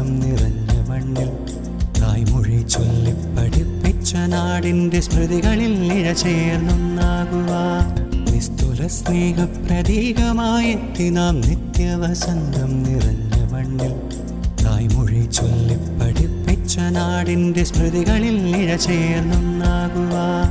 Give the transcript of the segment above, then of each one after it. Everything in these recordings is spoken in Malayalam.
വസന്തം നിറഞ്ഞ മണ്ണിൽ തായ്മൊഴി ചൊല്ലിപ്പഠിപ്പിച്ച നാടിൻ്റെ സ്മൃതികളിൽ ഇഴചേർന്നൊന്നാകുവാൻ നിസ്തുല സ്നേഹപ്രതീകമായെത്തി നാം നിത്യവസന്തം നിറഞ്ഞ മണ്ണിൽ തായ്മൊഴി ചൊല്ലിപ്പഠിപ്പിച്ച നാടിൻ്റെ സ്മൃതികളിൽ ഇഴചേർന്നൊന്നാകുവാൻ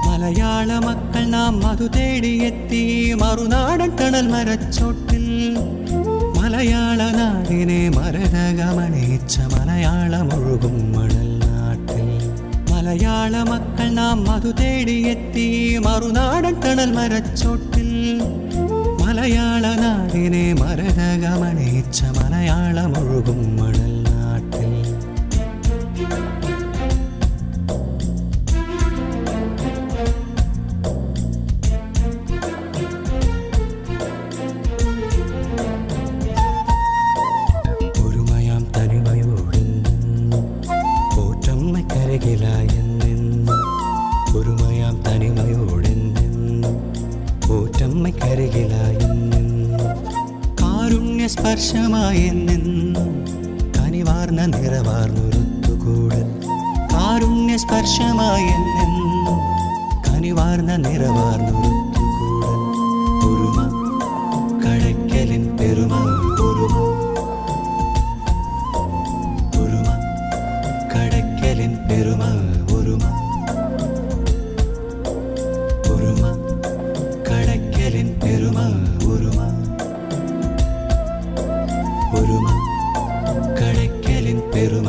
മലയാള മക്കൾ നാം മധു തേടിയെത്തി മറുനാടൻ തണൽ മരച്ചോട്ടിൽ മലയാള നാടിനെ മരതകമണിയിച്ച മലയാളമൊഴുകും മണൽ നാട്ടിൽ മലയാള മക്കൾ നാം മധു തേടിയെത്തി മറുനാടൻ തണൽ മരച്ചോട്ടിൽ മലയാള നാടിനെ മരതകമണിയിച്ച മലയാളമൊഴുകും മണൽ നാട്ടിൽ ഒരുമയാം തനിമയോടെന്നും പോറ്റമ്മയ്ക്കരികിലായെന്നും കാരുണ്യസ്പർശമായെന്നും കനിവാർന്ന നിറവാർന്നൊരുത്തുകൂടൽ കാരുണ്യസ്പർശമായെന്നും കനിവാർന്ന നിറവാർന്നൊരുത്തുകൂടൽ ഒരുമ കടയ്ക്കലിൻ പെരുമ ഒരുമ ഒരുമ കടയ്ക്കലിൻ പെരുമ ഒരുമ ഒരുമ കടയ്ക്കലിൻ പെരുമ ഒരുമ ഒരുമ കടയ്ക്കലിൻ പെരുമ